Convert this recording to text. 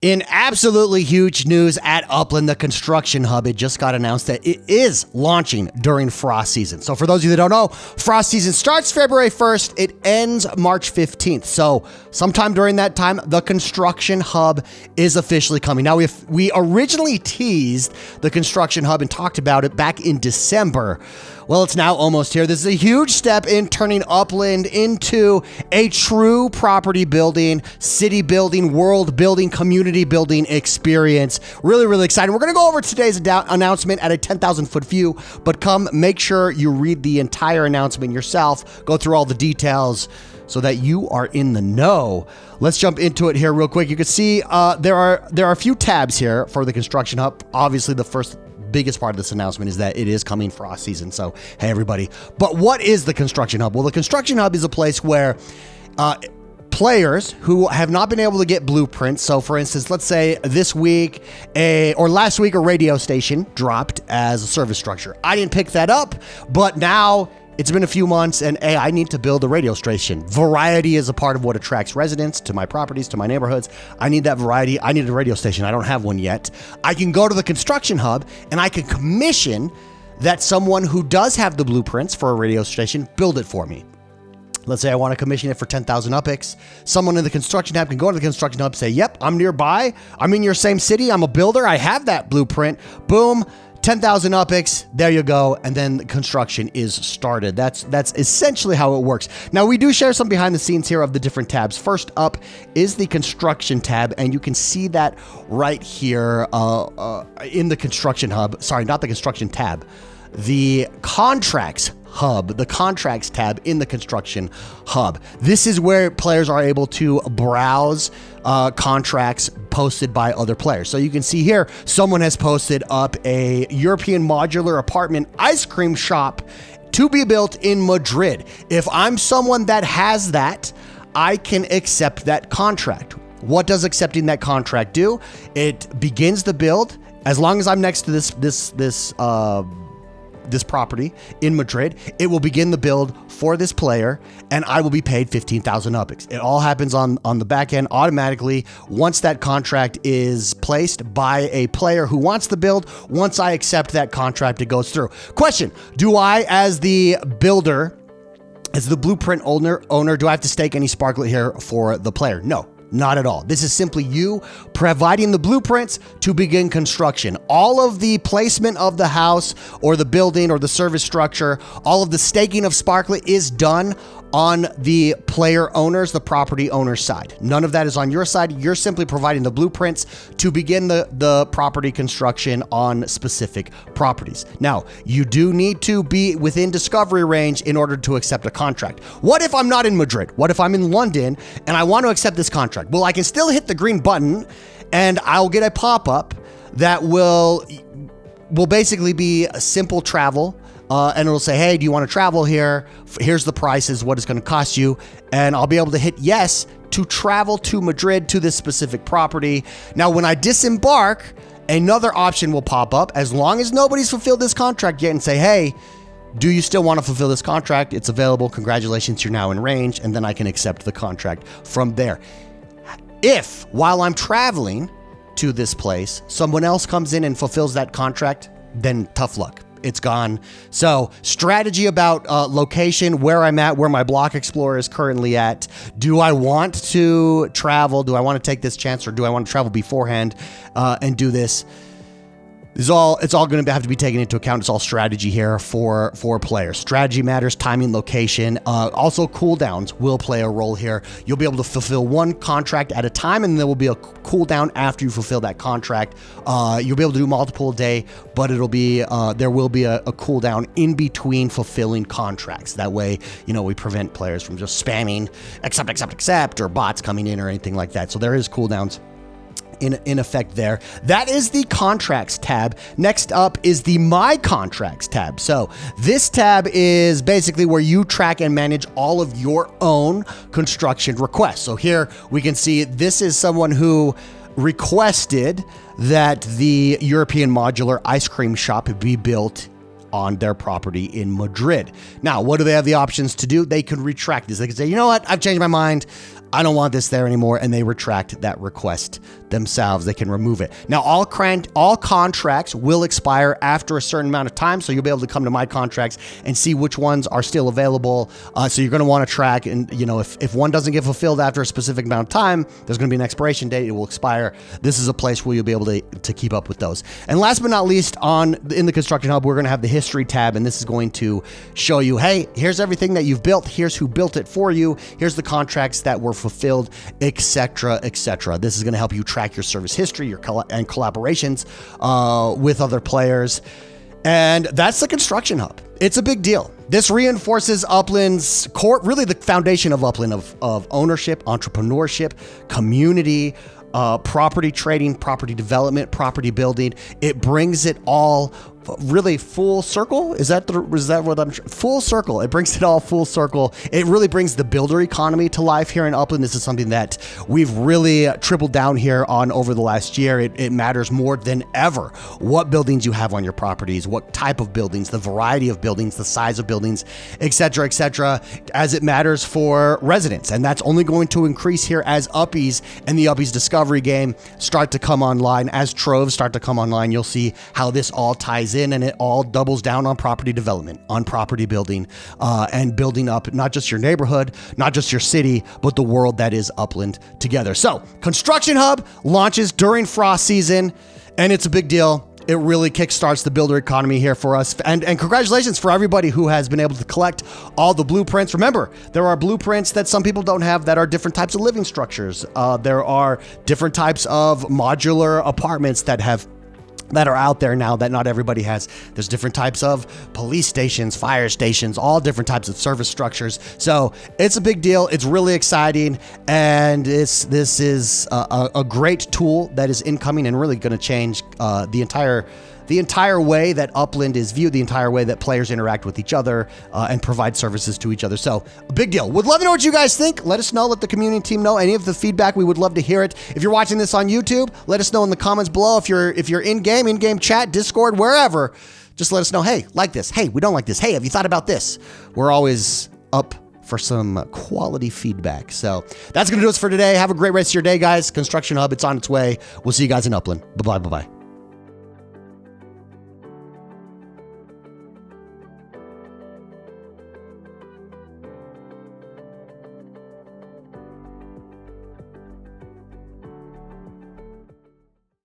In absolutely huge news at Upland, the construction hub, it just got announced that it is launching during frost season. So for those of you that don't know, frost season starts February 1st. It ends March 15th. So sometime during that time, the construction hub is officially coming. Now, if we originally teased the construction hub and talked about it back in December, well, it's now almost here. This is a huge step in turning Upland into a true property building, city building, world building, community building experience. Really, really exciting. We're going to go over today's announcement at a 10,000-foot view, but make sure you read the entire announcement yourself, go through all the details so that you are in the know. Let's jump into it here real quick. You can see there are a few tabs here for the construction hub. Obviously, the biggest part of this announcement is that it is coming frost season. So, hey, everybody. But what is the construction hub? Well, the construction hub is a place where players who have not been able to get blueprints. So, for instance, let's say this week or last week, a radio station dropped as a service structure. I didn't pick that up, but now it's been a few months and hey, I need to build a radio station. Variety is a part of what attracts residents to my properties, to my neighborhoods. I need that variety. I need a radio station. I don't have one yet. I can go to the construction hub and I can commission that someone who does have the blueprints for a radio station build it for me. Let's say I want to commission it for 10,000 UPIX. Someone in the construction hub can go to the construction hub, say, yep, I'm nearby. I'm in your same city. I'm a builder. I have that blueprint. Boom. 10,000 UPIX, there you go, and then the construction is started. That's essentially how it works. Now, we do share some behind the scenes here of the different tabs. First up is the construction tab, and you can see that right here in the construction hub. Sorry, not the construction tab. The contracts hub, the contracts tab in the construction hub. This is where players are able to browse contracts posted by other players. So you can see here, someone has posted up a European modular apartment ice cream shop to be built in Madrid. If I'm someone that has that, I can accept that contract. What does accepting that contract do? It begins the build. As long as I'm next to this property in Madrid, it will begin the build for this player and I will be paid 15,000 UPIX. It all happens on the back end automatically once that contract is placed by a player who wants the build. Once I accept that contract, it goes through. Question, do I, as the builder, as the blueprint owner, do I have to stake any sparklet here for the player? No. Not at all. This is simply you providing the blueprints to begin construction. All of the placement of the house or the building or the service structure, all of the staking of sparklet is done on the player owners, the property owner's side. None of that is on your side. You're simply providing the blueprints to begin the property construction on specific properties. Now, you do need to be within discovery range in order to accept a contract. What if I'm not in Madrid? What if I'm in London and I want to accept this contract? Well, I can still hit the green button and I'll get a pop-up that will basically be a simple travel. And it'll say, hey, do you want to travel here? Here's the prices, what it's going to cost you. And I'll be able to hit yes to travel to Madrid to this specific property. Now, when I disembark, another option will pop up as long as nobody's fulfilled this contract yet and say, hey, do you still want to fulfill this contract? It's available. Congratulations, you're now in range. And then I can accept the contract from there. If, while I'm traveling to this place, someone else comes in and fulfills that contract, then tough luck. It's gone. So strategy about location, where I'm at, where my block explorer is currently at. Do I want to travel? Do I want to take this chance or do I want to travel beforehand and do this? It's all going to have to be taken into account. It's all strategy here for players. Strategy matters, timing, location. Also, cooldowns will play a role here. You'll be able to fulfill one contract at a time, and there will be a cooldown after you fulfill that contract. You'll be able to do multiple a day, but there will be a cooldown in between fulfilling contracts. That way, we prevent players from just spamming accept, or bots coming in or anything like that. So there is cooldowns in effect there. That is the contracts tab. Next up is the my contracts tab. So this tab is basically where you track and manage all of your own construction requests. So here we can see this is someone who requested that the European modular ice cream shop be built on their property in Madrid. Now, what do they have the options to do? They could retract this. They could say, you know what? I've changed my mind. I don't want this there anymore, and they retract that request themselves. They can remove it. Now, all contracts will expire after a certain amount of time, so you'll be able to come to my contracts and see which ones are still available. So you're going to want to track, and if one doesn't get fulfilled after a specific amount of time, there's going to be an expiration date. It will expire. This is a place where you'll be able to keep up with those. And last but not least, in the Construction Hub, we're going to have the history tab, and this is going to show you, hey, here's everything that you've built. Here's who built it for you. Here's the contracts that were fulfilled, etc., etc. This is going to help you track your service history, and collaborations with other players. And that's the Construction Hub. It's a big deal. This reinforces Upland's core, really the foundation of Upland, of ownership, entrepreneurship, community, property trading, property development, property building. It brings it all really full circle. Is that what I'm full circle? It brings it all full circle. It really brings the builder economy to life here in Upland. This is something that we've really tripled down here on over the last year. It matters more than ever what buildings you have on your properties, what type of buildings, the variety of buildings, the size of buildings, etc., as it matters for residents. And that's only going to increase here as Uppies and the Uppies Discovery game start to come online. As troves start to come online, you'll see how this all ties in, and it all doubles down on property development, on property building, and building up not just your neighborhood, not just your city, but the world that is Upland together. So Construction Hub launches during frost season, and it's a big deal. It really kickstarts the builder economy here for us. And congratulations for everybody who has been able to collect all the blueprints. Remember, there are blueprints that some people don't have that are different types of living structures. There are different types of modular apartments that are out there now that not everybody has. There's different types of police stations, fire stations, all different types of service structures. So it's a big deal. It's really exciting. And this is a great tool that is incoming and really going to change the entire way that Upland is viewed, the entire way that players interact with each other and provide services to each other. So a big deal. Would love to know what you guys think. Let us know. Let the community team know any of the feedback. We would love to hear it. If you're watching this on YouTube, let us know in the comments below. If you're in-game chat, Discord, wherever, just let us know. Hey, like this. Hey, we don't like this. Hey, have you thought about this? We're always up for some quality feedback. So that's going to do us for today. Have a great rest of your day, guys. Construction Hub, it's on its way. We'll see you guys in Upland. Bye-bye.